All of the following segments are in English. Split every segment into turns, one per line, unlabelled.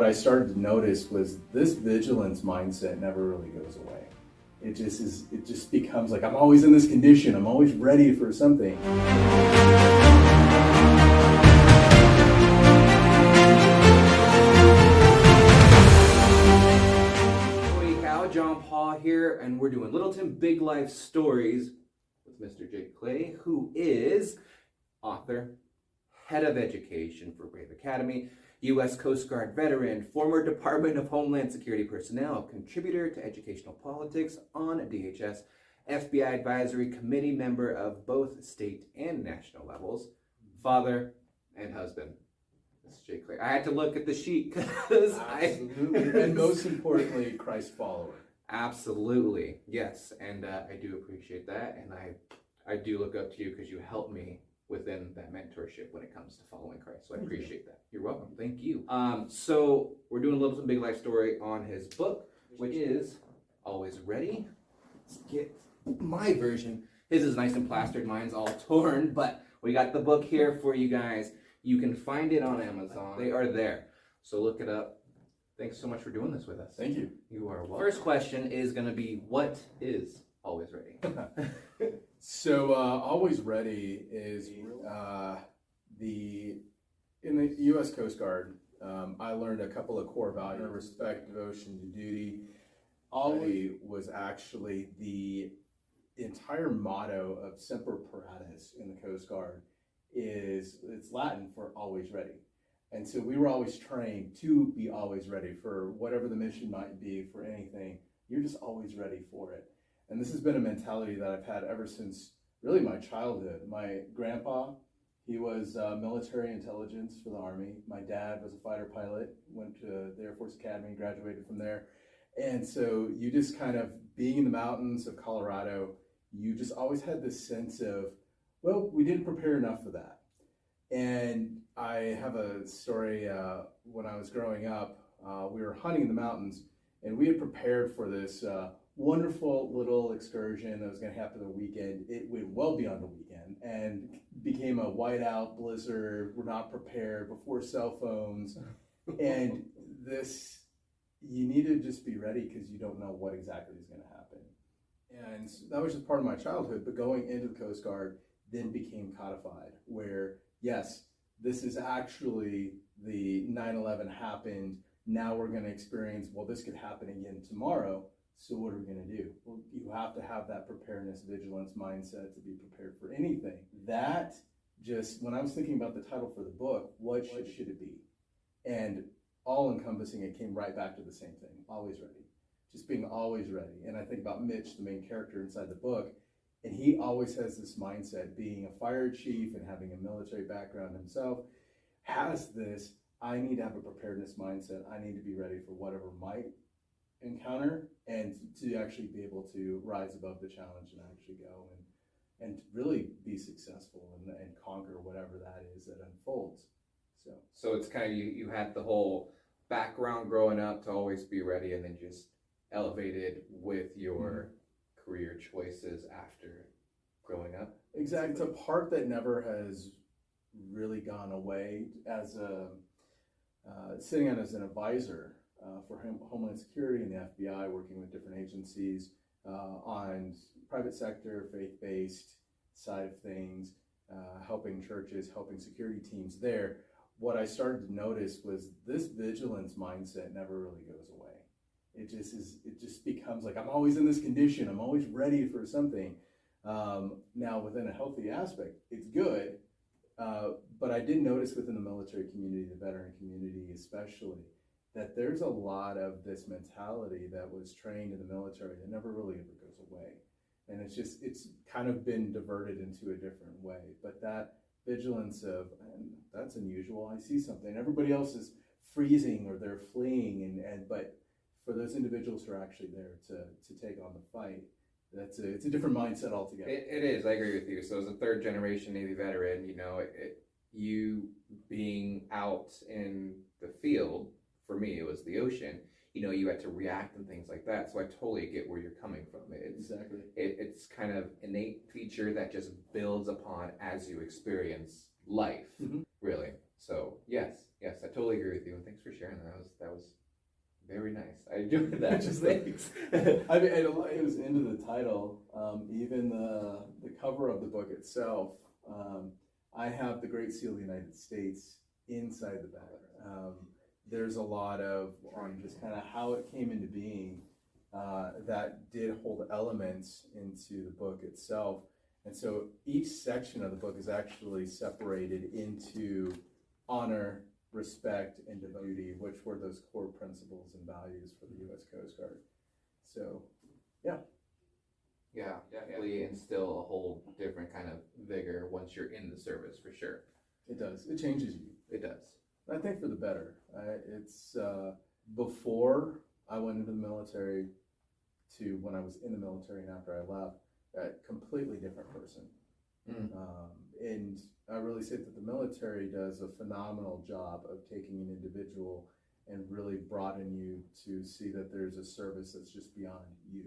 I started to notice was this vigilance mindset never really goes away. It just becomes like, I'm always in this condition, I'm always ready for something.
John Paul here, and we're doing Littleton Big Life Stories with Mr. Jake Clay, who is author, head of education for Brave Academy, U.S. Coast Guard veteran, former Department of Homeland Security personnel, contributor to educational politics on DHS, FBI Advisory Committee member of both state and national levels, father and husband. Mr. Jake Clay. I had to look at the sheet because
Absolutely. And most importantly, Christ follower.
Absolutely, yes, and I do appreciate that, and I do look up to you because you help me within that mentorship when it comes to following Christ. So I appreciate that. You're welcome. Thank you. So we're doing a Littleton Big Life Story on his book, which is Always Ready. Let's get my version. His is nice and plastered. Mine's all torn, but we got the book here for you guys. You can find it on Amazon. They are there. So look it up. Thanks so much for doing this with us.
Thank you.
You are welcome. First question is going to be, what is Always Ready?
So Always Ready is in the U.S. Coast Guard. I learned a couple of core values: respect, devotion to duty. Always was actually the entire motto of Semper Paratus in the Coast Guard. It's Latin for always ready. And so we were always trained to be always ready for whatever the mission might be, for anything. You're just always ready for it. And this has been a mentality that I've had ever since really my childhood. My grandpa, he was military intelligence for the Army. My dad was a fighter pilot, went to the Air Force Academy and graduated from there. And so you just kind of, being in the mountains of Colorado, you just always had this sense of, well, we didn't prepare enough for that. And I have a story, when I was growing up, we were hunting in the mountains, and we had prepared for this wonderful little excursion that was going to happen the weekend. It went well beyond the weekend and became a whiteout blizzard. We're not prepared, before cell phones. And this, you need to just be ready because you don't know what exactly is going to happen. And that was just part of my childhood, but going into the Coast Guard then became codified, where yes, this is actually the 9/11 happened. Now we're going to experience, well, this could happen again tomorrow. So what are we going to do? Well, you have to have that preparedness, vigilance mindset to be prepared for anything. That just, when I was thinking about the title for the book, what should it be? And all encompassing, it came right back to the same thing, always ready. Just being always ready. And I think about Mitch, the main character inside the book, and he always has this mindset, being a fire chief and having a military background himself, has this, I need to have a preparedness mindset. I need to be ready for whatever might encounter, and to actually be able to rise above the challenge and actually go and really be successful and conquer whatever that is that unfolds.
So it's kind of, you had the whole background growing up to always be ready, and then just elevated with your career choices after growing up.
Exactly. It's a part that never has really gone away. As sitting on as an advisor for Homeland Security and the FBI, working with different agencies on private sector, faith-based side of things, helping churches, helping security teams there. What I started to notice was this vigilance mindset never really goes away. It just becomes like, I'm always in this condition, I'm always ready for something. Now, within a healthy aspect, it's good, but I did notice within the military community, the veteran community especially, that there's a lot of this mentality that was trained in the military that never really ever goes away. And it's kind of been diverted into a different way. But that vigilance of, that's unusual, I see something, everybody else is freezing or they're fleeing, but for those individuals who are actually there to take on the fight, it's a different mindset altogether.
It is, I agree with you. So as a third generation Navy veteran, you being out in the field, for me it was the ocean, you had to react and things like that. So I totally get where you're coming from.
Exactly.
It's kind of innate feature that just builds upon as you experience life,
Mhm.
really. So yes, I totally agree with you. And thanks for sharing that. That was very nice. I enjoyed that. Just thanks.
I mean, it was into the title, even the cover of the book itself. I have the Great Seal of the United States inside the back. There's a lot on just kind of how it came into being that did hold elements into the book itself. And so each section of the book is actually separated into honor, respect, and duty, which were those core principles and values for the U.S. Coast Guard. So, yeah.
Yeah, definitely instill a whole different kind of vigor once you're in the service, for sure.
It does. It changes you.
It does.
I think for the better. It's before I went into the military to when I was in the military and after I left, a completely different person. And I really say that the military does a phenomenal job of taking an individual and really broaden you to see that there's a service that's just beyond you.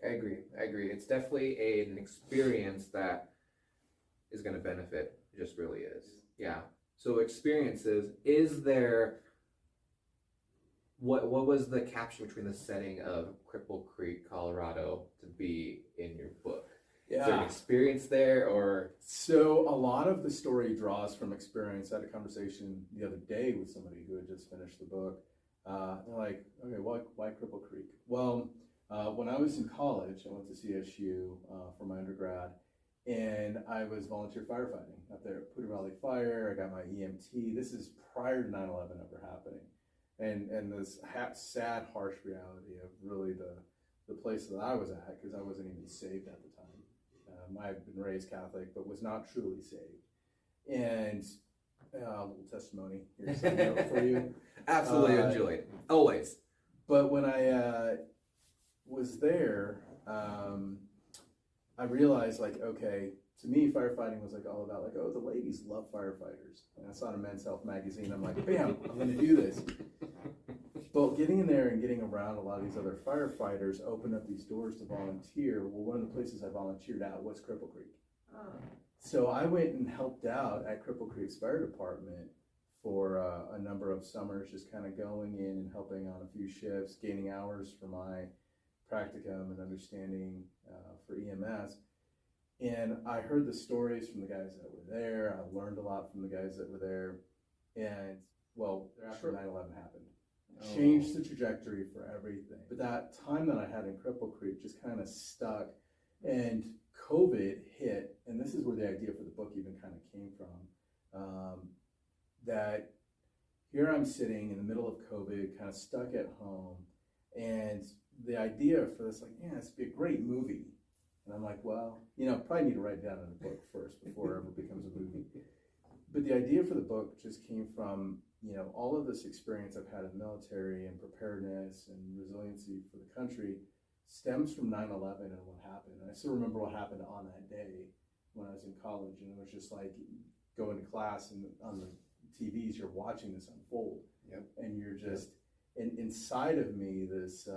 I agree. It's definitely an experience that is going to benefit. It just really is. Yeah. So experiences, is there, what was the caption between the setting of Cripple Creek, Colorado to be in your book?
Yeah.
Is there an experience there, or?
So a lot of the story draws from experience. I had a conversation the other day with somebody who had just finished the book. They're like, okay, why Cripple Creek? Well, when I was in college, I went to CSU for my undergrad, and I was volunteer firefighting up there at Poudre Valley Fire. I got my EMT. This is prior to 9/11 ever happening. And this sad, harsh reality of really the place that I was at, because I wasn't even saved at the time. I had been raised Catholic, but was not truly saved. And a little testimony here's some note for you.
Absolutely enjoyed. Always.
But when I was there, I realized, like, okay, to me, firefighting was like all about like, oh, the ladies love firefighters. And I saw it in Men's Health magazine. I'm like, bam, I'm going to do this. But getting in there and getting around a lot of these other firefighters opened up these doors to volunteer. Well, one of the places I volunteered at was Cripple Creek. So I went and helped out at Cripple Creek's fire department for a number of summers, just kind of going in and helping on a few shifts, gaining hours for my practicum and understanding for EMS. And I heard the stories from the guys that were there. I learned a lot from the guys that were there. And, well, after 9/11 happened. Changed the trajectory for everything. But that time that I had in Cripple Creek just kind of stuck. And COVID hit, and this is where the idea for the book even kind of came from, that here I'm sitting in the middle of COVID, kind of stuck at home, and the idea for this, like, yeah, this would be a great movie. And I'm like, well, probably need to write it down in a book first before it ever becomes a movie. But the idea for the book just came from, all of this experience I've had in the military and preparedness and resiliency for the country stems from 9/11 and what happened. And I still remember what happened on that day when I was in college, and it was just like going to class and on the TVs, you're watching this unfold.
Yep.
And you're just, and inside of me, this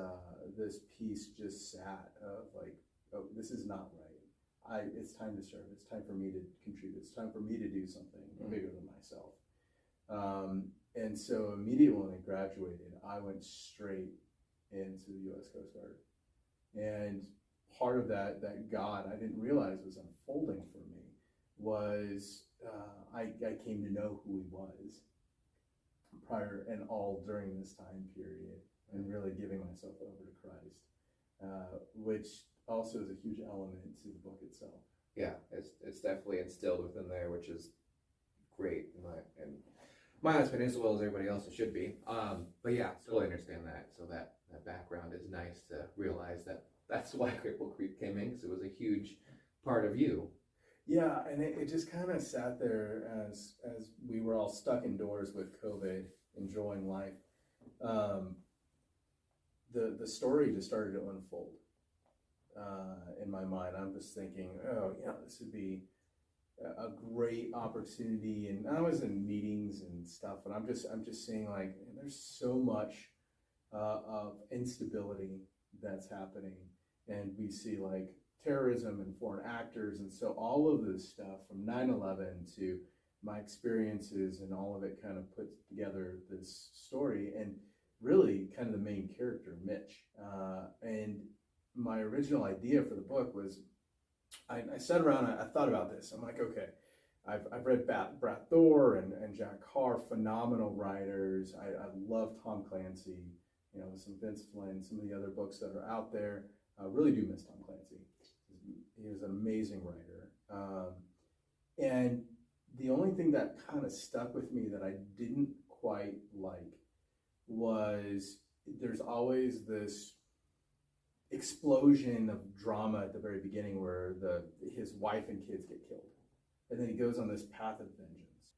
piece just sat of like, oh, this is not right. It's time to serve. It's time for me to contribute. It's time for me to do something bigger than myself. And so immediately when I graduated, I went straight into the U.S. Coast Guard. And part of that God I didn't realize was unfolding for me was I came to know who he was prior and all during this time period, and really giving myself over to Christ, which also is a huge element to the book itself.
Yeah, it's definitely instilled within there, which is great in my opinion, as well as everybody else. It should be. But yeah, totally understand that. So that background is nice to realize that's why Cripple Creek came in, because it was a huge part of you.
Yeah, and it just kind of sat there as we were all stuck indoors with COVID, enjoying life. The story just started to unfold in my mind. I'm just thinking, oh yeah, this would be a great opportunity. And I was in meetings and stuff, and I'm just seeing like there's so much of instability that's happening, and we see like terrorism and foreign actors. And so all of this stuff from 9/11 to my experiences and all of it kind of puts together this story, and really kind of the main character, Mitch. And my original idea for the book was, I sat around, I thought about this. I'm like, okay, I've read Brad Thor and Jack Carr, phenomenal writers. I love Tom Clancy, you know, some Vince Flynn, some of the other books that are out there. I really do miss Tom Clancy. He was an amazing writer. And the only thing that kind of stuck with me that I didn't quite like was there's always this explosion of drama at the very beginning where his wife and kids get killed. And then he goes on this path of vengeance.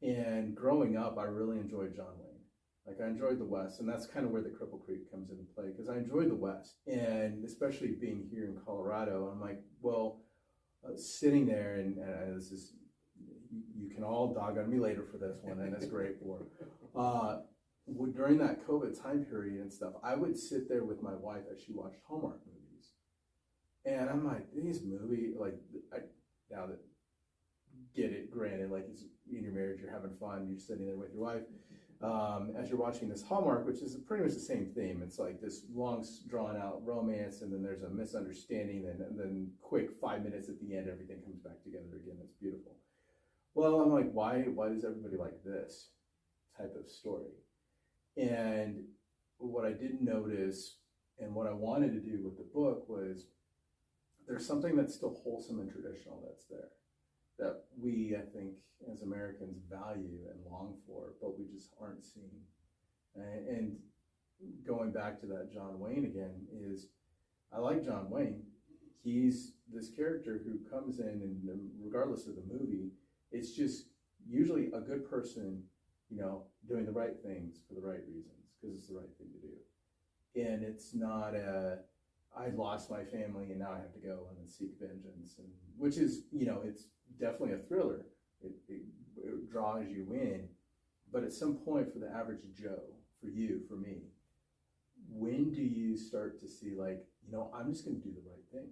And growing up, I really enjoyed John Wayne. Like, I enjoyed the West, and that's kind of where the Cripple Creek comes into play, because I enjoyed the West. And especially being here in Colorado, I'm like, well, sitting there, and this is, you can all dog on me later for this one, and it's great for during that COVID time period and stuff, I would sit there with my wife as she watched Hallmark movies. And I'm like, these movies, like, now that, get it, granted, like, it's in your marriage, you're having fun, you're sitting there with your wife, as you're watching this Hallmark, which is pretty much the same theme. It's like this long, drawn-out romance, and then there's a misunderstanding, and then quick 5 minutes at the end, everything comes back together again. It's beautiful. Well, I'm like, why does everybody like this type of story? And what I didn't notice, and what I wanted to do with the book, was there's something that's still wholesome and traditional that's there, that we, I think, as Americans value and long for, but we just aren't seeing. And going back to that John Wayne again, is I like John Wayne. He's this character who comes in, and regardless of the movie, it's just usually a good person, you know, doing the right things for the right reasons, because it's the right thing to do. And it's not I lost my family and now I have to go and seek vengeance, and which is, you know, it's definitely a thriller. It draws you in, but at some point, for the average Joe, for you, for me, when do you start to see, like, you know, I'm just going to do the right thing?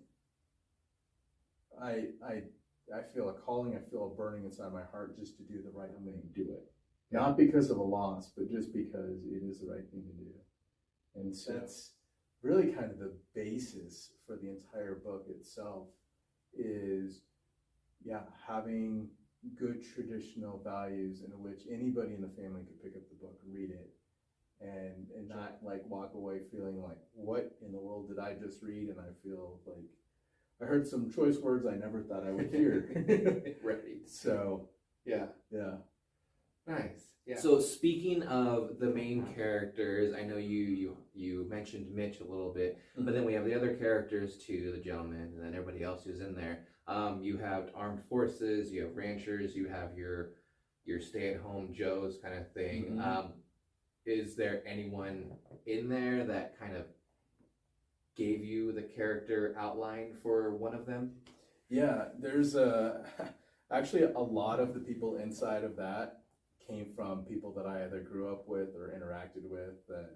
I feel a calling, I feel a burning inside my heart just to do the right thing. Do it. Not because of a loss, but just because it is the right thing to do. And so that's really kind of the basis for the entire book itself, is, yeah, having good traditional values in which anybody in the family could pick up the book, read it, and not like walk away feeling like, what in the world did I just read? And I feel like I heard some choice words I never thought I would hear.
Right.
So yeah.
Nice. Yeah. So speaking of the main characters, I know you mentioned Mitch a little bit, but then we have the other characters too, the gentleman, and then everybody else who's in there. You have armed forces, you have ranchers, you have your stay-at-home Joes kind of thing. Is there anyone in there that kind of gave you the character outline for one of them? Yeah, there's actually a lot of the people inside of that came from people that I either grew up with or interacted with, that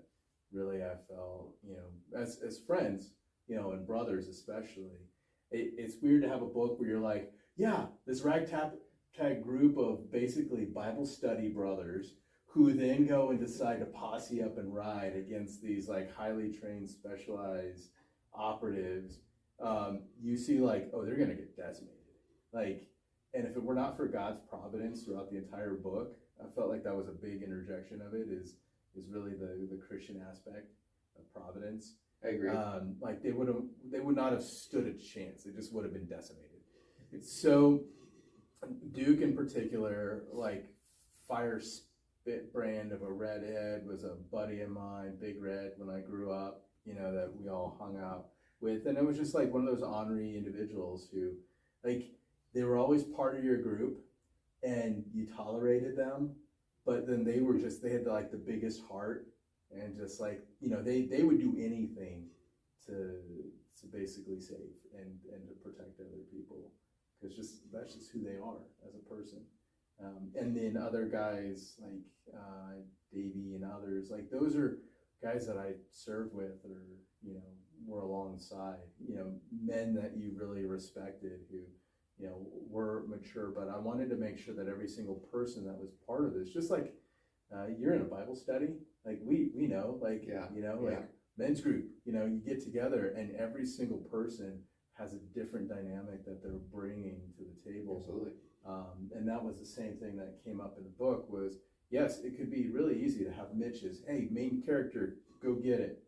really I felt, you know, as friends, you know, and brothers especially. It's weird to have a book where you're like, yeah, this ragtag group of basically Bible study brothers who then go and decide to posse up and ride against these like highly trained, specialized operatives. You see like, oh, they're gonna get decimated. Like, and if it were not for God's providence throughout the entire book, I felt like that was a big interjection of it, is really the Christian aspect of providence. I agree. Like they would not have stood a chance. They just would have been decimated. So Duke in particular, like Fire Spit brand of a redhead, was a buddy of mine, Big Red, when I grew up, you know, that we all hung out with. And it was just like one of those ornery individuals who, like, they were always part of your group and you tolerated them, but then they had like the biggest heart, and just like, you know, they would do anything to basically save and to protect other people, because that's just who they are as a person. And then other guys like Davey and others, like those are guys that I served with, or, you know,
were alongside, men that you really respected who, were mature. But I wanted to make sure that every single person that was part of this, just like you're in a Bible study, like we know, like, like men's group, you get together and every single person has a different dynamic that they're bringing to the table.
Absolutely.
And that was the same thing that came up in the book was, yes, it could be really easy to have Mitch's, hey, main character, go get it,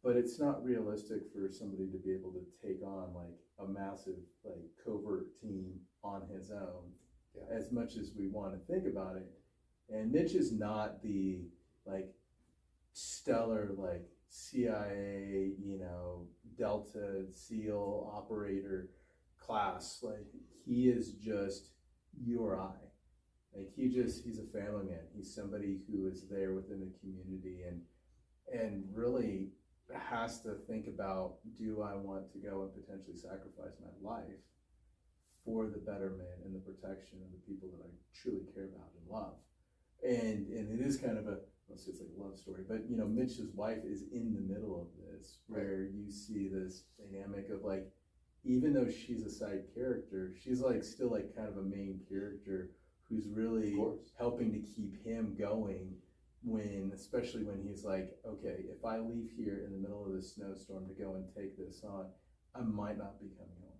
but it's not realistic for somebody to be able to take on like a massive like covert team on his own, as much as we want to think about it. And Mitch is not the like stellar like CIA, Delta SEAL operator class. Like he is just you or I. Like he's a family man. He's somebody who is there within the community and really has to think about, do I want to go and potentially sacrifice my life for the betterment and the protection of the people that I truly care about and love? And it is kind of it's like a love story, but Mitch's wife is in the middle of this, where you see this dynamic of like, even though she's a side character, she's like still like kind of a main character who's really helping to keep him going especially when he's like, okay, if I leave here in the middle of this snowstorm to go and take this on, I might not be coming home.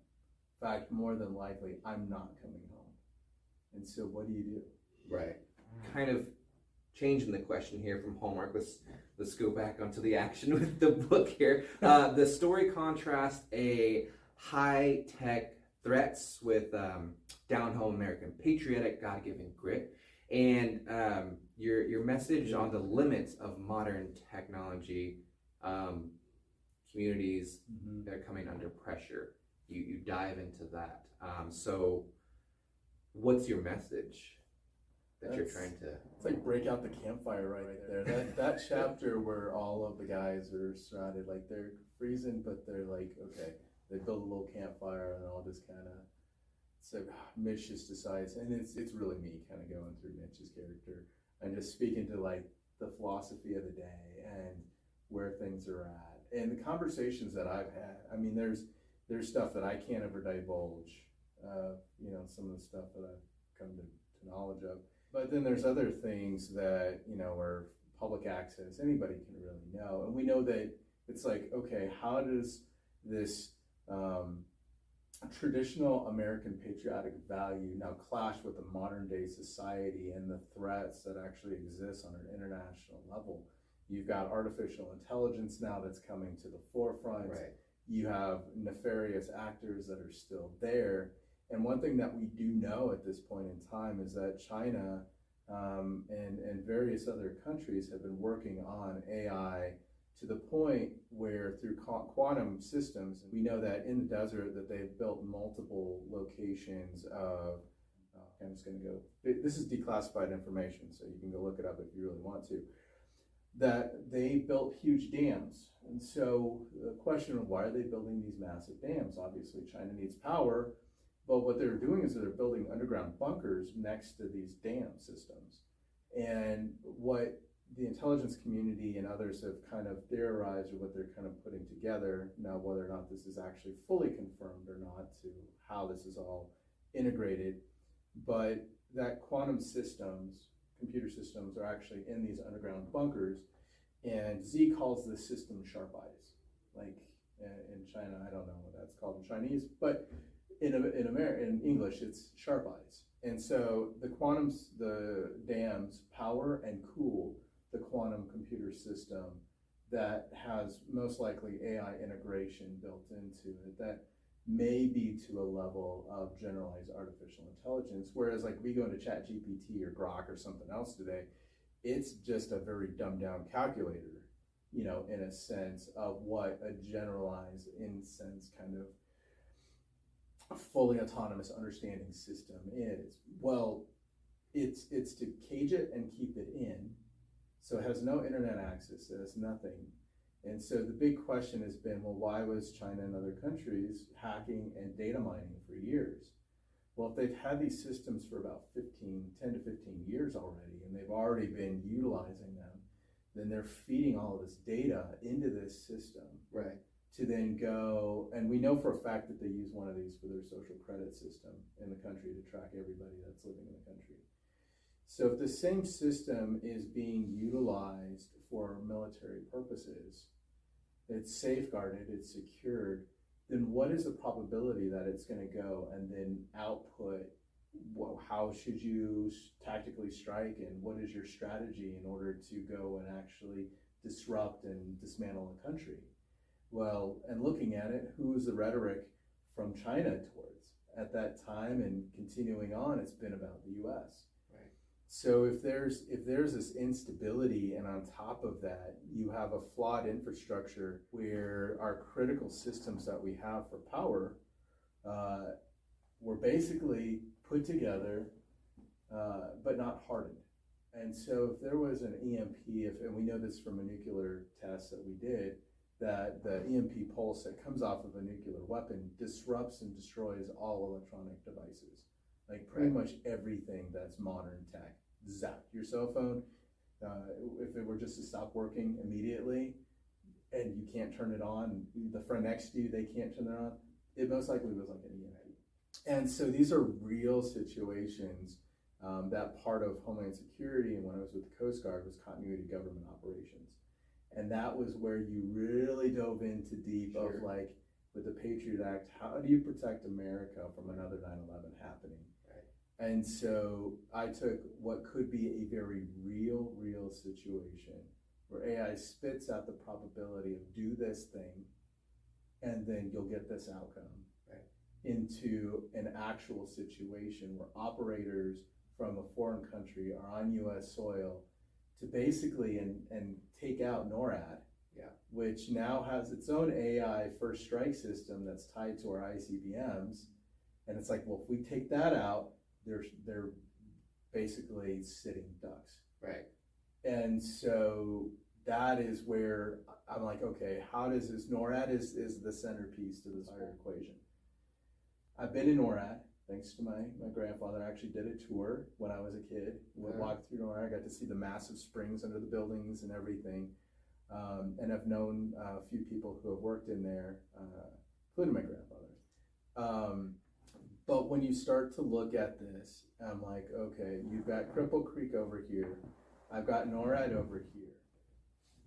In fact, more than likely, I'm not coming home. And so what do you do?
Right. Kind of changing the question here from homework. Let's go back onto the action with the book here. The story contrasts a high-tech threats with down-home American patriotic, God-given grit, and your message on the limits of modern technology, communities that are coming under pressure. You dive into that. So what's your message that you're trying to...
It's like break out the campfire right there. That chapter where all of the guys are surrounded, like they're freezing, but they're like, okay, they build a little campfire and all just kind of, so Mitch just decides, and it's really me kind of going through Mitch's character and just speaking to like the philosophy of the day and where things are at and the conversations that I've had. I mean, there's stuff that I can't ever divulge, some of the stuff that I've come to knowledge of. But then there's other things that, are public access, anybody can really know. And we know that it's like, okay, how does this traditional American patriotic value now clash with the modern day society and the threats that actually exist on an international level? You've got artificial intelligence now that's coming to the forefront.
Right.
You have nefarious actors that are still there. And one thing that we do know at this point in time is that China and various other countries have been working on AI to the point where through quantum systems, we know that in the desert that they've built multiple locations of, I'm just gonna go, this is declassified information, so you can go look it up if you really want to, that they built huge dams. And so the question of why are they building these massive dams? Obviously China needs power, but what they're doing is they're building underground bunkers next to these dam systems. And what the intelligence community and others have kind of theorized, or what they're kind of putting together, now whether or not this is actually fully confirmed or not, to how this is all integrated, but that quantum systems, computer systems, are actually in these underground bunkers, and Z calls this system sharp eyes. Like in China, I don't know what that's called in Chinese, but in English, it's sharp eyes. And so the dams power and cool the quantum computer system that has most likely AI integration built into it that may be to a level of generalized artificial intelligence. Whereas like we go into ChatGPT or Grok or something else today, it's just a very dumbed down calculator, in a sense of what a generalized, in sense, kind of a fully autonomous understanding system is. Well, it's to cage it and keep it in. So it has no internet access, it has nothing. And so the big question has been, well, why was China and other countries hacking and data mining for years? Well, if they've had these systems for about 10 to 15 years already, and they've already been utilizing them, then they're feeding all of this data into this system
Right.
to then go, and we know for a fact that they use one of these for their social credit system in the country to track everybody that's living in the country. So if the same system is being utilized for military purposes, it's safeguarded, it's secured, then what is the probability that it's going to go and then output, well, how should you tactically strike, and what is your strategy in order to go and actually disrupt and dismantle a country? Well, and looking at it, who is the rhetoric from China towards? At that time and continuing on, it's been about the US.
Right.
So if there's this instability, and on top of that, you have a flawed infrastructure where our critical systems that we have for power were basically put together, but not hardened. And so if there was an EMP, and we know this from a nuclear test that we did, that the EMP pulse that comes off of a nuclear weapon disrupts and destroys all electronic devices. Like pretty much everything that's modern tech. Zap. Your cell phone, if it were just to stop working immediately and you can't turn it on, the friend next to you, they can't turn it on, it most likely was like an EMP. And so these are real situations. That part of Homeland Security, and when I was with the Coast Guard, was continuity government operations. And that was where you really dove into deep of like, with the Patriot Act, how do you protect America from another 9/11 happening? Right. And so I took what could be a very real situation where AI spits out the probability of do this thing, and then you'll get this outcome, right, into an actual situation where operators from a foreign country are on US soil to basically and take out NORAD, which now has its own AI first strike system that's tied to our ICBMs. And it's like, well, if we take that out, they're basically sitting ducks. Right. And so that is where I'm like, okay, how does this, NORAD is the centerpiece to this whole equation. I've been in NORAD. Thanks to my grandfather. I actually did a tour when I was a kid. We walked through NORAD. I got to see the massive springs under the buildings and everything. And I've known a few people who have worked in there, including my grandfather. But when you start to look at this, I'm like, okay, you've got Cripple Creek over here. I've got NORAD over here.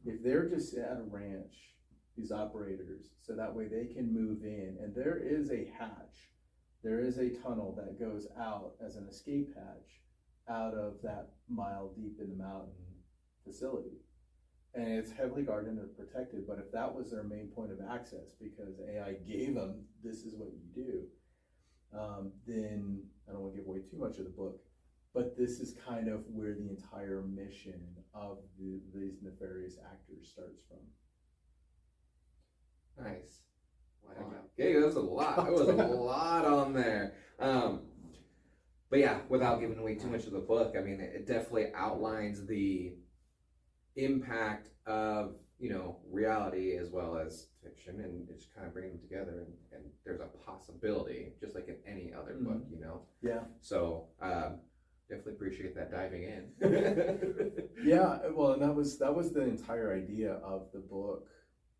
If they're just at a ranch, these operators, so that way they can move in, and there is a hatch. There is a tunnel that goes out as an escape hatch out of that mile deep in the mountain facility. And it's heavily guarded and protected, but if that was their main point of access, because AI gave them, this is what you do, then I don't want to give away too much of the book, but this is kind of where the entire mission of these nefarious actors starts from.
Nice. Wow. Okay, that was a lot. That was a lot on there. But yeah, without giving away too much of the book, I mean, it definitely outlines the impact of, reality as well as fiction, and just kind of bringing them together. And there's a possibility, just like in any other book,
Yeah.
So definitely appreciate that diving in.
Yeah. Well, and that was the entire idea of the book.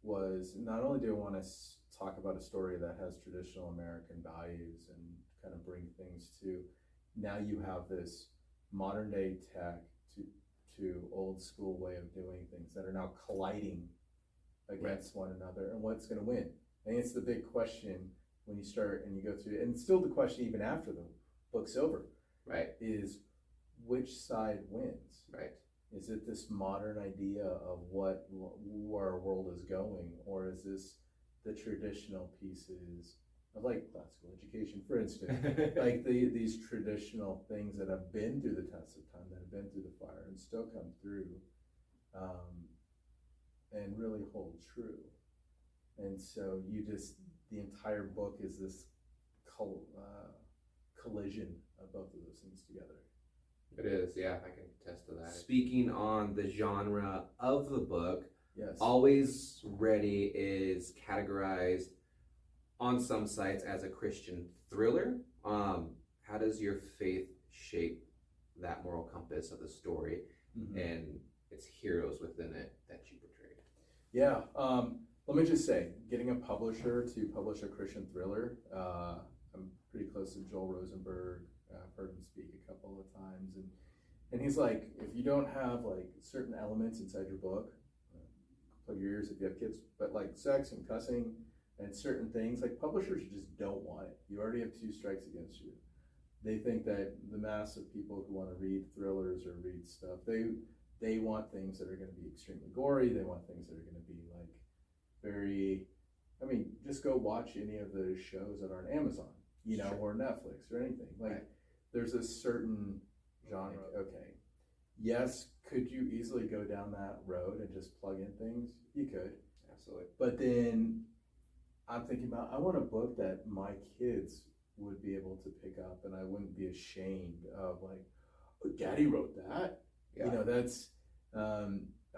Was not only do I want to talk about a story that has traditional American values and kind of bring things to, now you have this modern day tech to old school way of doing things that are now colliding against one another, and what's going to win? I think it's the big question when you start and you go through, and still the question even after the book's over, right, is which side wins? Right. Is it this modern idea of where our world is going, or is this the traditional pieces of like classical education, for instance, like these traditional things that have been through the test of time, that have been through the fire and still come through, and really hold true. And so the entire book is this collision of both of those things together.
It is, yeah, I can attest to that. Speaking on the genre of the book,
yes,
Always Ready is categorized on some sites as a Christian thriller. How does your faith shape that moral compass of the story? Mm-hmm. And it's heroes within it that you portrayed.
Yeah. Let me just say, getting a publisher to publish a Christian thriller, I'm pretty close to Joel Rosenberg. I've heard him speak a couple of times, and he's like, if you don't have like certain elements inside your book, plug your ears if you have kids, but like sex and cussing and certain things, like publishers just don't want it. You already have 2 strikes against you. They think that the mass of people who want to read thrillers or read stuff, they want things that are going to be extremely gory. They want things that are going to be like very, I mean, just go watch any of the shows that are on Amazon, you know, or Netflix or anything. Like, there's a certain genre. Okay, yes, could you easily go down that road and just plug in things? You could.
Absolutely.
But then I'm thinking about, I want a book that my kids would be able to pick up and I wouldn't be ashamed of, like, oh, Daddy wrote that.
Yeah.
You know, that's,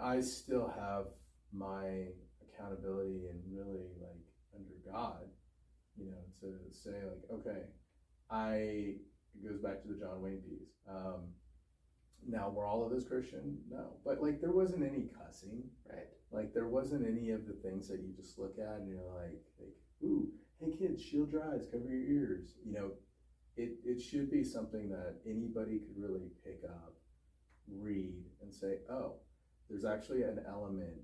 I still have my accountability and really like under God, you know, to say like, okay, it goes back to the John Wayne piece. Now, were all of us Christian? No, but like there wasn't any cussing,
right?
Like there wasn't any of the things that you just look at and you're like, ooh, hey kids, shield your eyes, cover your ears. You know, it should be something that anybody could really pick up, read, and say, oh, there's actually an element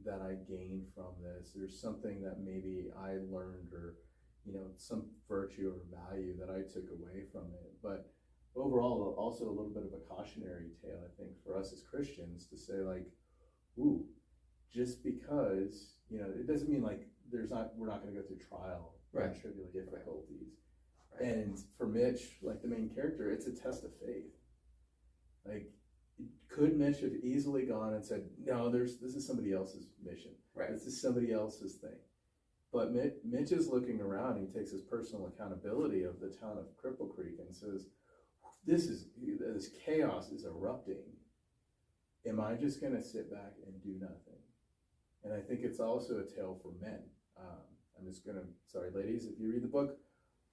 that I gained from this. There's something that maybe I learned, or, you know, some virtue or value that I took away from it. But overall, also a little bit of a cautionary tale, I think, for us as Christians to say like, ooh, just because, you know, it doesn't mean like we're not going to go through trial and tribulation difficulties. Right. And for Mitch, like the main character, it's a test of faith. Like, could Mitch have easily gone and said, no, this is somebody else's mission. Right. This is somebody else's thing. But Mitch is looking around, and he takes his personal accountability of the town of Cripple Creek and says, this chaos is erupting. Am I just going to sit back and do nothing? And I think it's also a tale for men. I'm just going to, sorry, ladies, if you read the book,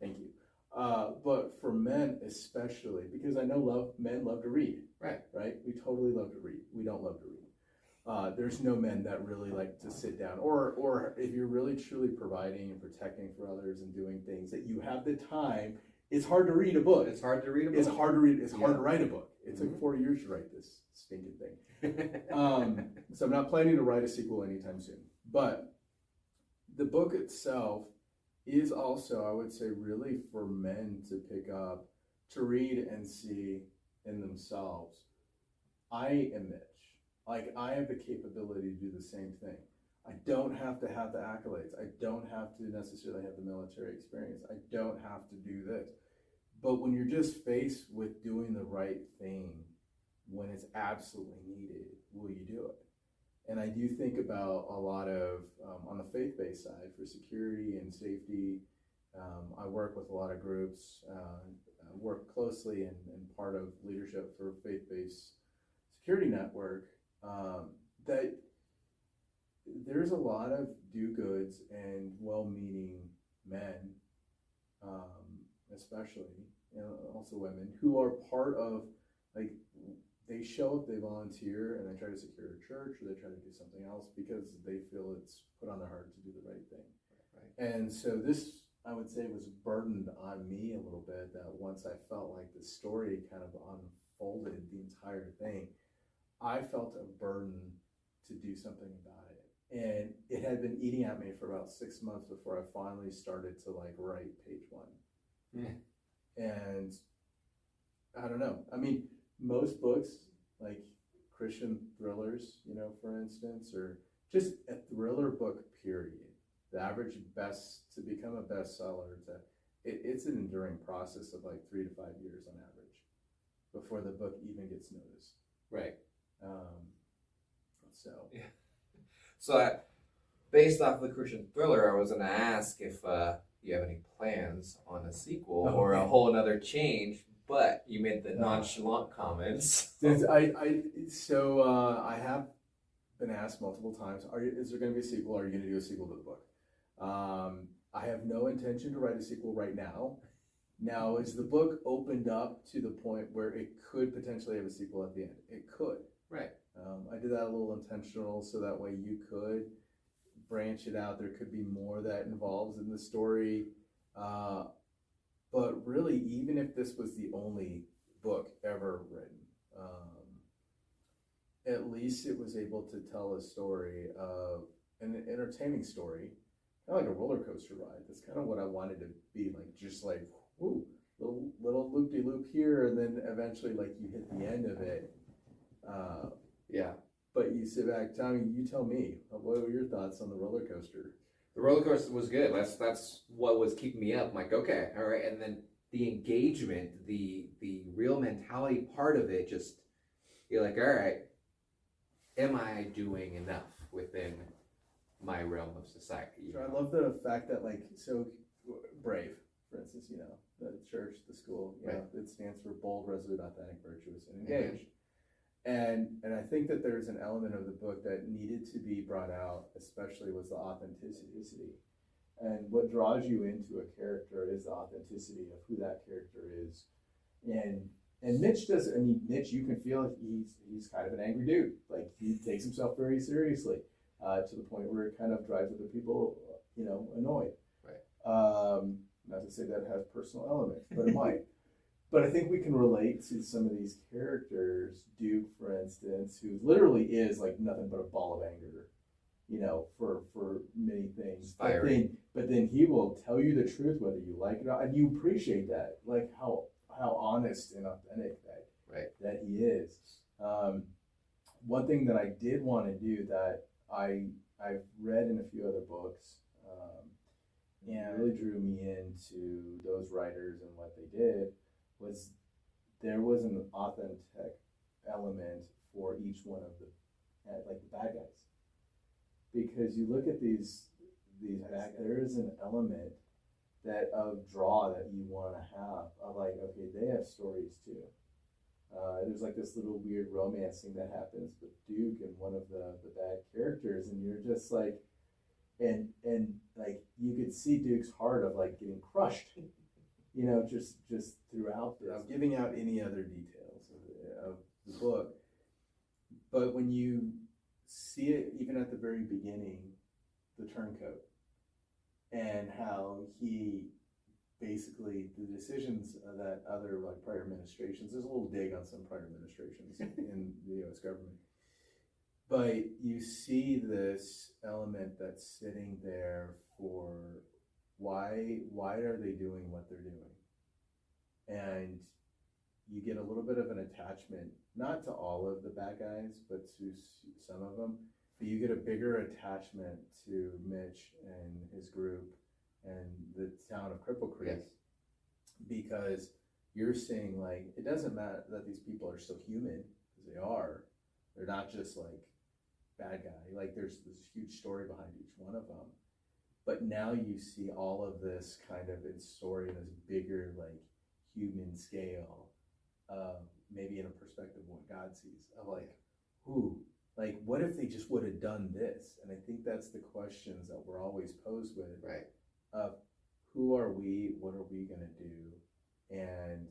thank you. But for men especially, because I know men love to read. Right? We totally love to read. We don't love to read. There's no men that really like to sit down, or if you're really truly providing and protecting for others and doing things that you have the time, it's hard to read a book.
It's hard to read a book.
It's hard to read. It's hard to write a book. It took 4 years to write this stinking thing. So I'm not planning to write a sequel anytime soon. But the book itself is also, I would say, really for men to pick up, to read and see in themselves. I am Mitch. Like, I have the capability to do the same thing. I don't have to have the accolades. I don't have to necessarily have the military experience. I don't have to do this. But when you're just faced with doing the right thing when it's absolutely needed, will you do it? And I do think about a lot of, on the faith-based side, for security and safety, I work with a lot of groups, work closely and part of leadership for faith-based security network, that there's a lot of do-goods and well-meaning men, especially, you know, also women, who are part of, like, they show up, they volunteer, and they try to secure a church, or they try to do something else because they feel it's put on their heart to do the right thing. Right. And so this, I would say, was burdened on me a little bit, that once I felt like the story kind of unfolded the entire thing, I felt a burden to do something about it. And it had been eating at me for about 6 months before I finally started to like write page 1. Yeah. And I don't know. I mean, most books, like Christian thrillers, you know, for instance, or just a thriller book, period. The average to become a bestseller, it's an enduring process of like 3 to 5 years on average before the book even gets noticed.
Right.
So based off the Christian thriller, I was going to ask if you have any plans on a sequel or a whole another change, but you made the nonchalant comments.
I have been asked multiple times, is there going to be a sequel? Are you going to do a sequel to the book? I have no intention to write a sequel right now. Now, is the book opened up to the point where it could potentially have a sequel at the end? It could.
Right.
I did that a little intentional so that way you could branch it out. There could be more that involves in the story. But really, even if this was the only book ever written, at least it was able to tell a story of an entertaining story, kind of like a roller coaster ride. That's kind of what I wanted to be like, just like, whoo, little loop-de-loop here, and then eventually, like, you hit the end of it.
Yeah.
But you sit back, Tommy, you tell me, what were your thoughts on the roller coaster?
The roller coaster was good. That's what was keeping me up. I'm like, okay, all right. And then the engagement, the real mentality part of it, just, you're like, all right, am I doing enough within my realm of society?
So I love the fact that, like, so BRAVE, for instance, the church, the school, it stands for bold, resolute, authentic, virtuous, and engaged. And I think that there's an element of the book that needed to be brought out, especially was the authenticity. And what draws you into a character is the authenticity of who that character is. And Mitch does, Mitch, you can feel he's kind of an angry dude. Like, he takes himself very seriously, to the point where it kind of drives other people, annoyed.
Right.
Not to say that has personal elements, but it might. But I think we can relate to some of these characters. Duke, for instance, who literally is like nothing but a ball of anger, for many things. But then he will tell you the truth, whether you like it or not, and you appreciate that, like how honest and authentic that he is. One thing that I did want to do that I've read in a few other books, and really drew me into those writers and what they did, was there was an authentic element for each one of the bad guys. Because you look at these bad, there is an element of draw that you want to have, of like, okay, they have stories too. There's like this little weird romance thing that happens with Duke and one of the bad characters, and you're just like, and like you could see Duke's heart of like getting crushed, just throughout this. Without giving out any other details of the book, but when you see it, even at the very beginning, the turncoat, and how he basically, the decisions that other prior administrations, there's a little dig on some prior administrations in the U.S. government, but you see this element that's sitting there for why are they doing what they're doing? And you get a little bit of an attachment, not to all of the bad guys, but to some of them, but you get a bigger attachment to Mitch and his group and the town of Cripple Creek.
Yes.
Because you're seeing, like, it doesn't matter that these people are still human, because they are. They're not just like bad guy. Like, there's this huge story behind each one of them. But now you see all of this kind of in story in this bigger, like, human scale, maybe in a perspective of what God sees, of like, what if they just would have done this? And I think that's the questions that we're always posed with.
Right.
Of who are we? What are we gonna do? And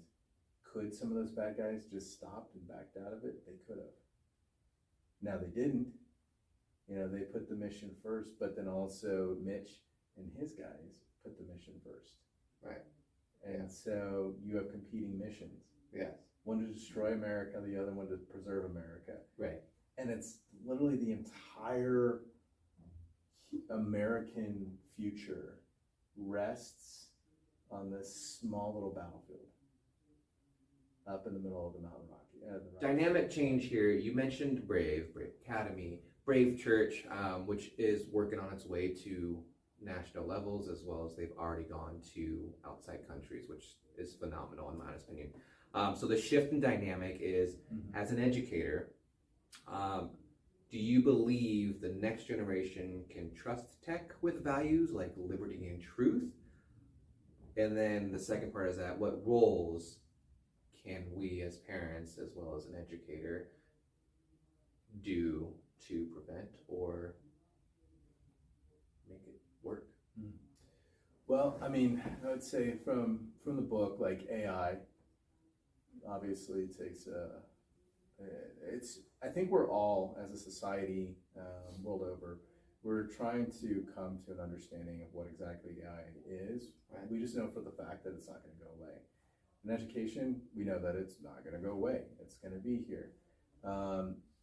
could some of those bad guys just stopped and backed out of it? They could have. Now they didn't. They put the mission first, but then also Mitch and his guys put the mission first.
Right.
And so you have competing missions.
Yes.
One to destroy America, the other one to preserve America.
Right.
And it's literally the entire American future rests on this small little battlefield up in the middle of the Mountain Rocky.
Dynamic change here. You mentioned Brave Academy, Brave Church, which is working on its way to national levels, as well as they've already gone to outside countries, which is phenomenal in my opinion. So the shift in dynamic is, as an educator, do you believe the next generation can trust tech with values like liberty and truth? And then the second part is that what roles can we as parents, as well as an educator, do to prevent or make it work?
Well, I mean, I would say from the book, like AI obviously takes I think we're all, as a society, world over, we're trying to come to an understanding of what exactly AI is.
Right.
We just know for the fact that it's not going to go away. In education, we know that it's not going to go away. It's going to be here.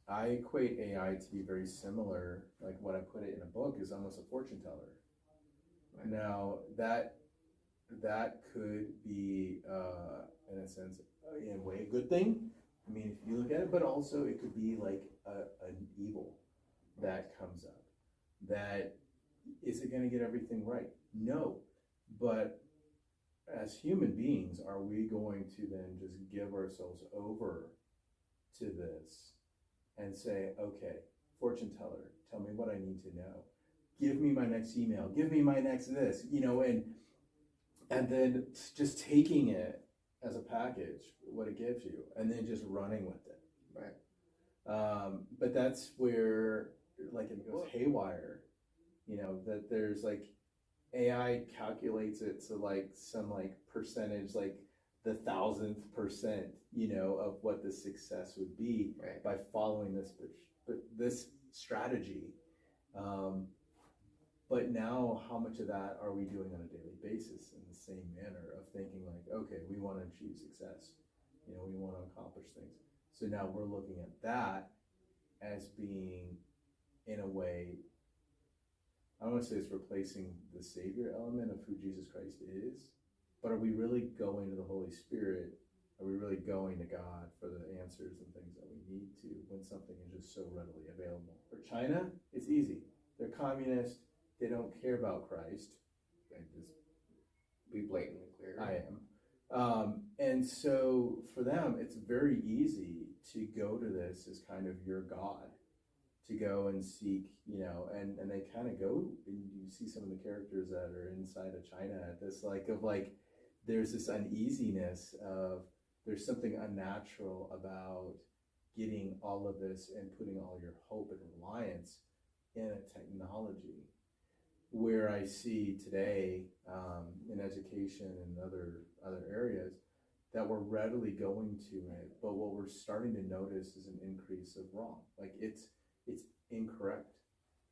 I equate AI to be very similar, like what I put it in a book is almost a fortune teller.
Right.
Now that could be, in a sense, in a way, a good thing. I mean, if you look at it, but also it could be like an evil that comes up. That, is it going to get everything right? No. But as human beings, are we going to then just give ourselves over to this and say, okay, fortune teller, tell me what I need to know. Give me my next email. Give me my next this, and then just taking it as a package, what it gives you, and then just running with it.
Right.
But that's where, like, it goes haywire, that there's like, AI calculates it to like some like percentage, like the 1,000%, of what the success would be
Right.
by following this strategy. But now, how much of that are we doing on a daily basis in the same manner of thinking like, okay, we want to achieve success, we want to accomplish things. So now we're looking at that as being, in a way, I don't want to say it's replacing the Savior element of who Jesus Christ is, but are we really going to the Holy Spirit? Are we really going to God for the answers and things that we need to when something is just so readily available? For China, it's easy. They're communist. They don't care about Christ.
And just be blatantly clear.
I am. And so for them, it's very easy to go to this as kind of your God, to go and seek, and they kind of go, and you see some of the characters that are inside of China at this, there's this uneasiness of, there's something unnatural about getting all of this and putting all your hope and reliance in a technology. Where I see today, in education and other areas, that we're readily going to it, but what we're starting to notice is an increase of wrong. Like it's incorrect,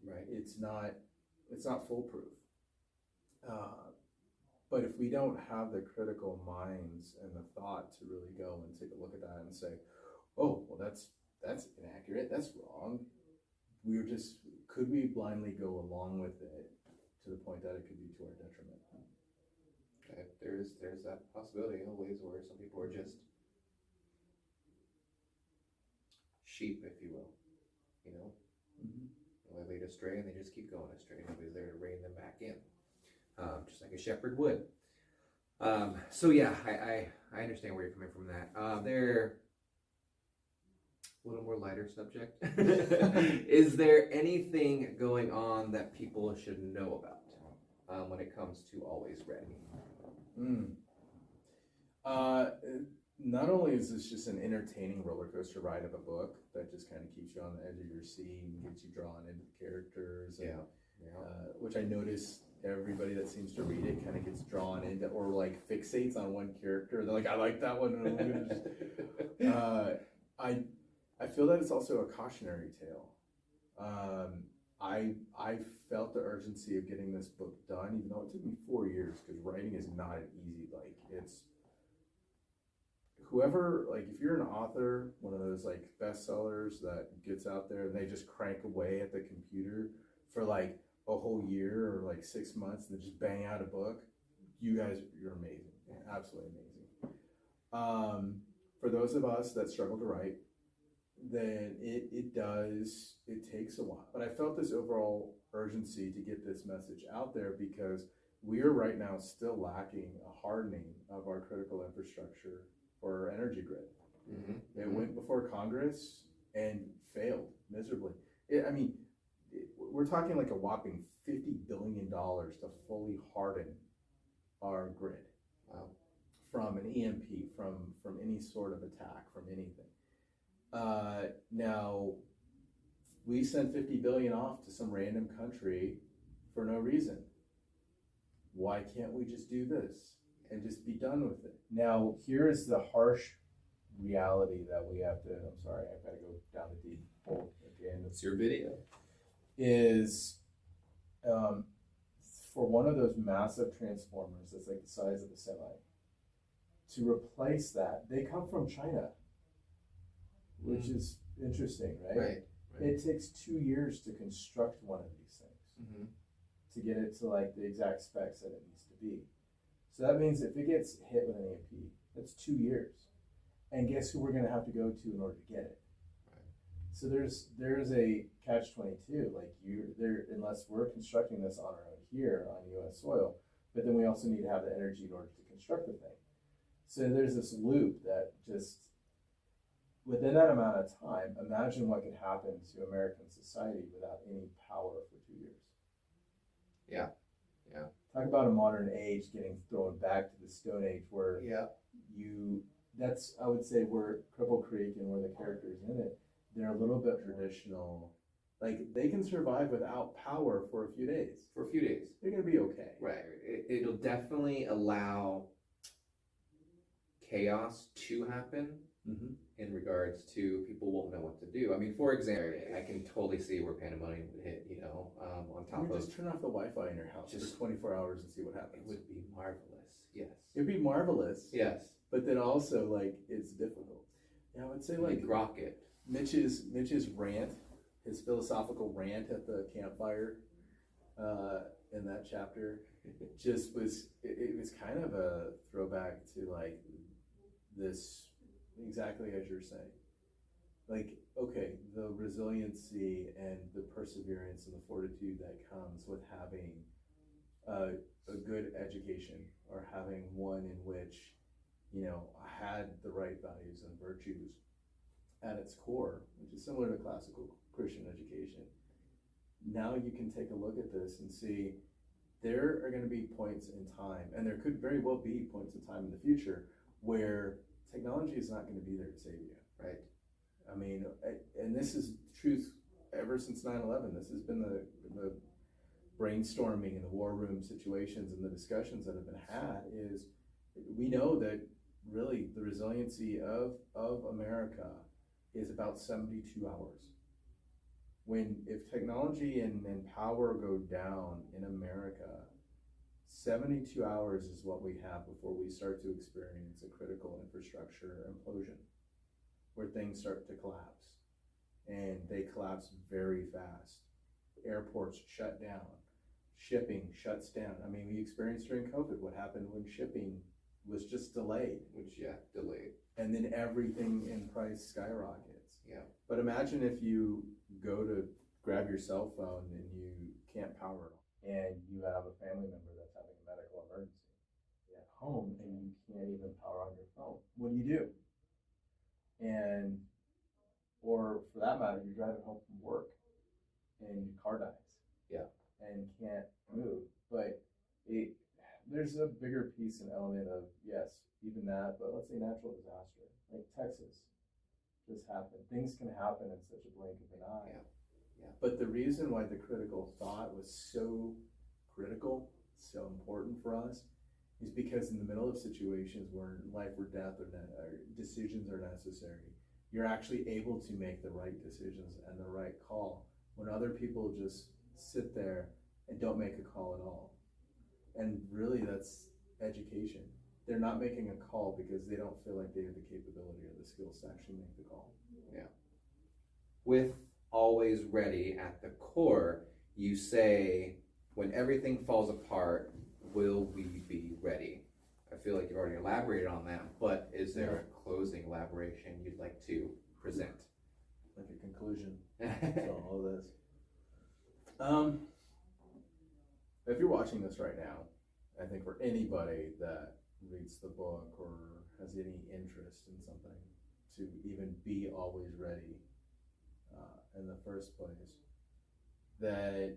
right? It's not foolproof. But if we don't have the critical minds and the thought to really go and take a look at that and say, oh, well, that's inaccurate, that's wrong. Could we blindly go along with it to the point that it could be to our detriment?
There's that possibility always where some people are just sheep, if you will, They're laid astray and they just keep going astray. Nobody's there to rein them back in, just like a shepherd would. So yeah, I understand where you're coming from that. They're a little more lighter subject. Is there anything going on that people should know about when it comes to Always Ready?
Not only is this just an entertaining roller coaster ride of a book that just kind of keeps you on the edge of your seat and gets you drawn into the characters, and, which I notice everybody that seems to read it kind of gets drawn into or like fixates on one character. They're like, I like that one. I feel that it's also a cautionary tale. I felt the urgency of getting this book done, even though it took me 4 years, because writing is not an easy, it's whoever, if you're an author, one of those bestsellers that gets out there and they just crank away at the computer for a whole year or 6 months and then just bang out a book, you're amazing, absolutely amazing. For those of us that struggle to write, then it takes a while. But I felt this overall urgency to get this message out there because we are right now still lacking a hardening of our critical infrastructure for our energy grid. Mm-hmm. It went before Congress and failed miserably. We're talking a whopping $50 billion to fully harden our grid. Wow. From an EMP, from any sort of attack, from anything. Now, we sent $50 billion off to some random country for no reason. Why can't we just do this and just be done with it? Now, here is the harsh reality that we have to, I'm sorry, I've got to go down the deep hole at the end.
It's your video.
Is for one of those massive transformers that's like the size of a semi, to replace that, they come from China, which is interesting, right?
Right.
It takes 2 years to construct one of these things
Mm-hmm.
to get it to like the exact specs that it needs to be. So that means if it gets hit with an EMP, that's 2 years. And guess who we're going to have to go to in order to get it?
Right.
So there's a catch-22. Like unless we're constructing this on our own here on U.S. soil, but then we also need to have the energy in order to construct the thing. So there's this loop that just within that amount of time, imagine what could happen to American society without any power for 2 years.
Yeah. Yeah.
Talk about a modern age getting thrown back to the Stone Age where that's, I would say, where Cripple Creek and where the characters in it, they're a little bit traditional. Like, they can survive without power for a few days.
For a few days.
They're going to be okay.
Right. It'll definitely allow chaos to happen
Mm-hmm.
in regards to people won't know what to do. I mean, for example, I can totally see where pandemonium would hit, on top
You
of.
just turn off the Wi-Fi in your house
Just-
for 24 hours and see what
It
happens.
would be marvelous. Yes.
It'd be marvelous.
Yes.
But then also, like, it's difficult. Yeah, I would say, like,
rocket.
Mitch's rant, his philosophical rant at the campfire in that chapter, just was, it was kind of a throwback to, like, this, exactly as you're saying. Like, okay, the resiliency and the perseverance and the fortitude that comes with having a good education or having one in which, had the right values and virtues at its core, which is similar to classical Christian education. Now you can take a look at this and see there are going to be points in time, and there could very well be points in time in the future where technology is not going to be there to save you.
Right.
I mean, and this is truth ever since 9/11. This has been the brainstorming and the war room situations and the discussions that have been had is we know that really the resiliency of America is about 72 hours. If technology and power go down in America, 72 hours is what we have before we start to experience a critical infrastructure implosion, where things start to collapse. And they collapse very fast. Airports shut down. Shipping shuts down. I mean, we experienced during COVID what happened when shipping was just delayed.
Delayed.
And then everything in price skyrockets.
Yeah.
But imagine if you go to grab your cell phone and you can't power it, and you have a family member that's having a medical emergency at home and you can't even power on your phone. What do? Or for that matter, you're driving home from work and your car dies.
Yeah.
And can't move. But there's a bigger piece and element of, yes, even that, but let's say natural disaster, like Texas just happened. Things can happen in such a blink of an eye.
Yeah.
But the reason why the critical thought was so critical, so important for us, is because in the middle of situations where life or death or decisions are necessary, you're actually able to make the right decisions and the right call when other people just sit there and don't make a call at all. And really, that's education. They're not making a call because they don't feel like they have the capability or the skills to actually make the call.
Yeah. With always ready at the core, you say, when everything falls apart, will we be ready? I feel like you've already elaborated on that, but is there a closing elaboration you'd like to present?
Like a conclusion to all of this. If you're watching this right now, I think for anybody that reads the book or has any interest in something, to even be always ready in the first place, that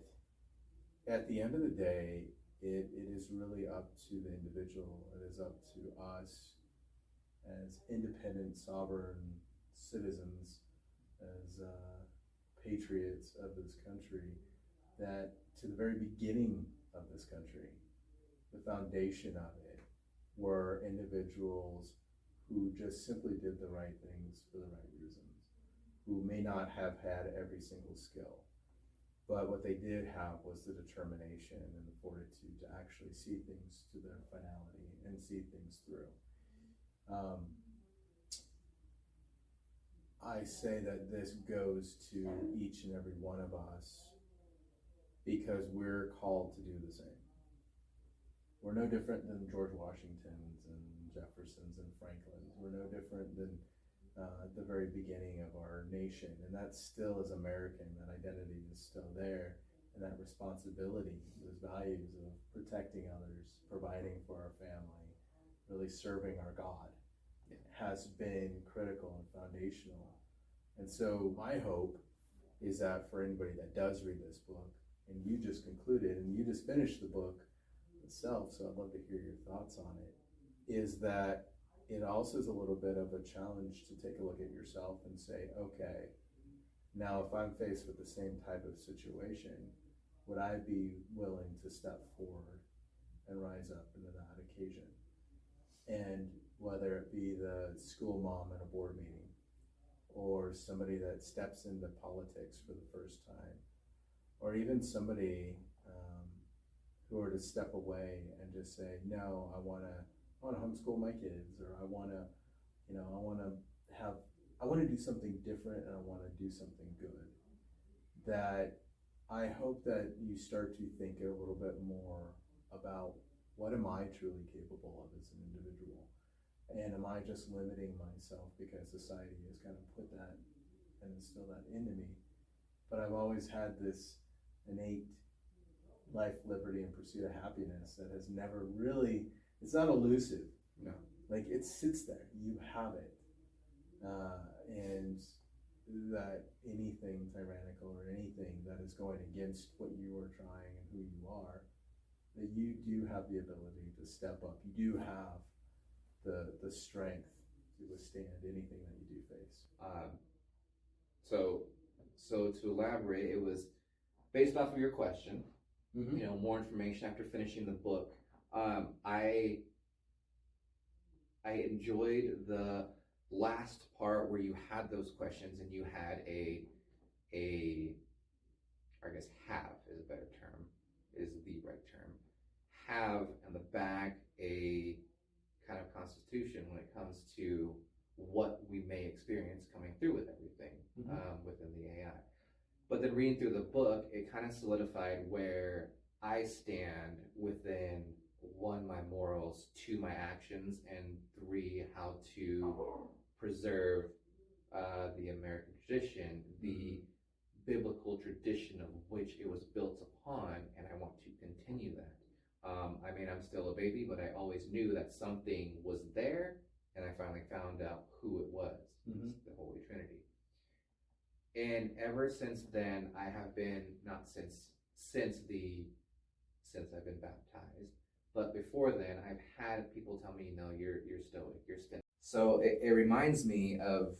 at the end of the day, it is really up to the individual. It is up to us as independent, sovereign citizens, as patriots of this country, that to the very beginning of this country, the foundation of it were individuals who just simply did the right things for the right reasons, who may not have had every single skill, but what they did have was the determination and the fortitude to actually see things to their finality and see things through. I say that this goes to each and every one of us because we're called to do the same. We're no different than George Washington's and Jefferson's and Franklin's. We're no different than the very beginning of our nation, and that still is American. That identity is still there, and that responsibility, those values of protecting others, providing for our family, really serving our God, has been critical and foundational. And so my hope is that for anybody that does read this book, and you just concluded and you just finished the book itself, so I'd love to hear your thoughts on it, is that it also is a little bit of a challenge to take a look at yourself and say, okay, now if I'm faced with the same type of situation, would I be willing to step forward and rise up into that occasion? And whether it be the school mom at a board meeting, or somebody that steps into politics for the first time, or even somebody who are to step away and just say, no, I want to homeschool my kids, or I want to do something different, and I want to do something good. That I hope that you start to think a little bit more about, what am I truly capable of as an individual? And am I just limiting myself because society has kind of put that and instilled that into me? But I've always had this innate life, liberty, and pursuit of happiness that has never really, it's not elusive.
No.
Like, it sits there, you have it. And that anything tyrannical or anything that is going against what you are trying and who you are, that you do have the ability to step up. You do have the strength to withstand anything that you do face.
So to elaborate, it was based off of your question.
Mm-hmm.
You know, more information after finishing the book. I enjoyed the last part where you had those questions and you had I guess have is a better term, is the right term. Have in the back a kind of constitution when it comes to what we may experience coming through with everything within the AI. But then reading through the book, it kind of solidified where I stand within, one, my morals, two, my actions, and three, how to preserve the American tradition, the biblical tradition of which it was built upon, and I want to continue that. I mean, I'm still a baby, but I always knew that something was there, and I finally found out who it was, the Holy Trinity. And ever since then, I have been, not since I've been baptized, but before then, I've had people tell me, no, you're stoic, you're still.
So it reminds me of,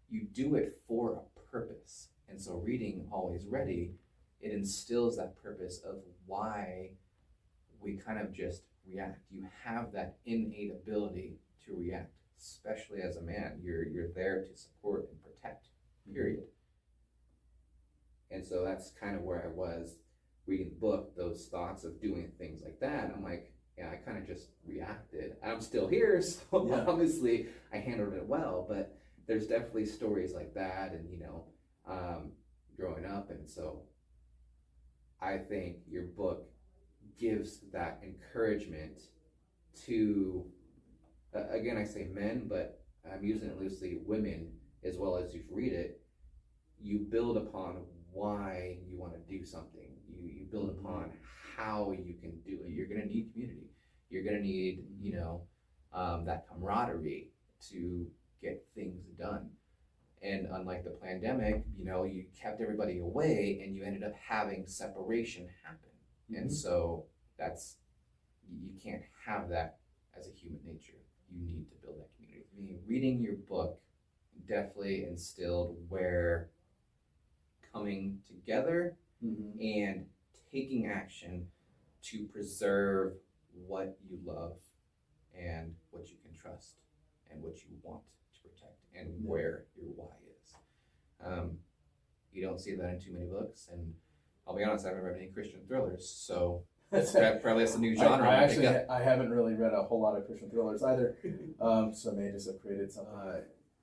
you do it for a purpose. And so reading Always Ready, it instills that purpose of why we kind of just react. You have that innate ability to react, especially as a man. You're there to support and protect, period.
And so that's kind of where I was reading the book, those thoughts of doing things like that. And I'm like, yeah, I kind of just reacted. I'm still here, so obviously I handled it well, but there's definitely stories like that, and growing up. And so I think your book gives that encouragement to, again, I say men, but I'm using it loosely, women, as well as you read it. You build upon why you want to do something. You build upon how you can do it. You're going to need community. You're going to need, that camaraderie to get things done. And unlike the pandemic, you kept everybody away and you ended up having separation happen. And so you can't have that as a human nature. You need to build that community. I mean, reading your book definitely instilled where coming together and taking action to preserve what you love and what you can trust
and what you want to protect and where your why is. You don't see that in too many books, and I'll be honest, I haven't read any Christian thrillers, so probably that's a new genre.
I haven't really read a whole lot of Christian thrillers either, so I may just have created something.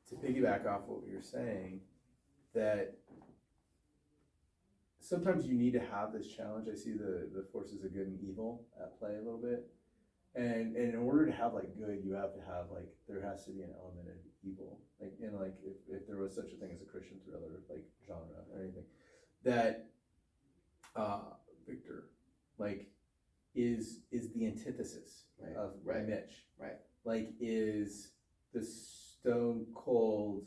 To piggyback off what you were saying, that sometimes you need to have this challenge. I see the forces of good and evil at play a little bit, and in order to have like good, you have to have like, there has to be an element of evil. Like, and like if there was such a thing as a Christian thriller, like genre or anything, that Victor, like, is the antithesis of Mitch.
Right.
Like, is the stone cold,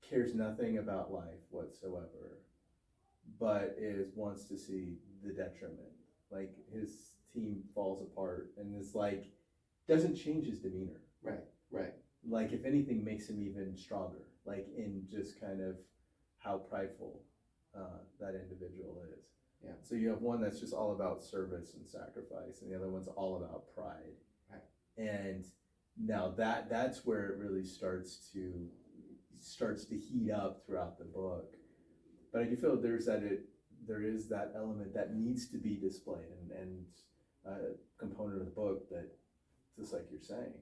cares nothing about life whatsoever, but wants to see the detriment. Like, his team falls apart and is like, doesn't change his demeanor.
Right.
Like, if anything, makes him even stronger, like in just kind of how prideful that individual is.
Yeah.
So you have one that's just all about service and sacrifice, and the other one's all about pride.
Right. And
now that's where it really starts to heat up throughout the book. But I do feel there is that element that needs to be displayed, and a component of the book that, just like you're saying,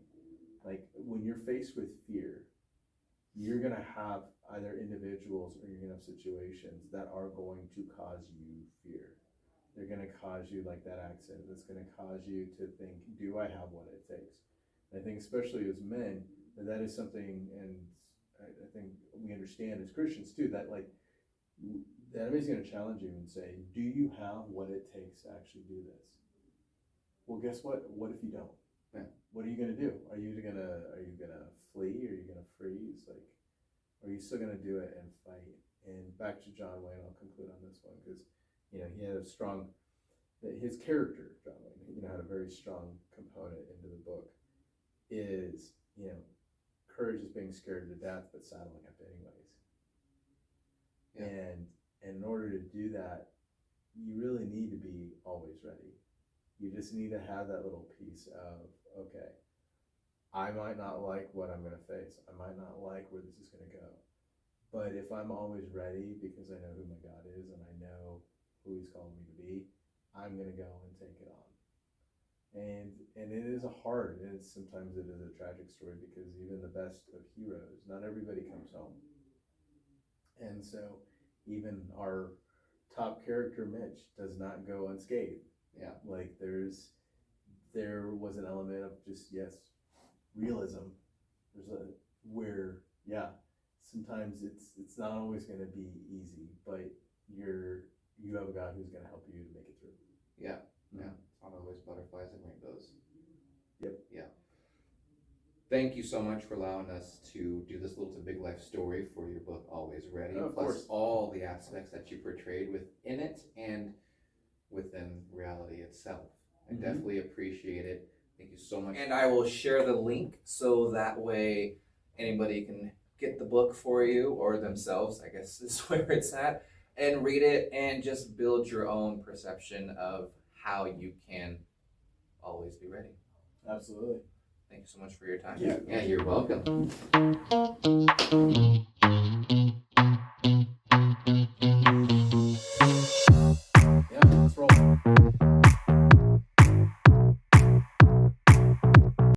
like when you're faced with fear, you're gonna have either individuals or you're gonna have situations that are going to cause you fear. They're gonna cause you, like that accent, that's gonna cause you to think, do I have what it takes? And I think especially as men, that is something, and I think we understand as Christians too, that like, the enemy's gonna challenge you and say, do you have what it takes to actually do this? Well, guess what? What if you don't?
Yeah.
What are you gonna do? Are you gonna flee? Are you gonna freeze? Like, are you still gonna do it and fight? And back to John Wayne, I'll conclude on this one, because he had a strong, his character, John Wayne, had a very strong component into the book. Is courage is being scared to death, but saddling up anyways.
Yeah.
And in order to do that, you really need to be always ready. You just need to have that little piece of, okay, I might not like what I'm going to face. I might not like where this is going to go. But if I'm always ready, because I know who my God is and I know who he's called me to be, I'm going to go and take it on. And it is sometimes it is a tragic story, because even the best of heroes, not everybody comes home. And so even our top character, Mitch, does not go unscathed.
Yeah.
Like there was an element of just, realism. Sometimes it's not always going to be easy, but you have a God who's going to help you to make it through.
Yeah. It's not always butterflies and rainbows.
Yep.
Yeah. Thank you so much for allowing us to do this Little to Big Life story for your book, Always Ready.
Oh, of
plus
course.
all the aspects that you portrayed within it and within reality itself. I definitely appreciate it. Thank you so much.
And I will share the link so that way anybody can get the book for you, or themselves, I guess is where it's at, and read it and just build your own perception of how you can always be ready.
Absolutely.
Thank you so much for your time.
Yeah.
Yeah, you're welcome.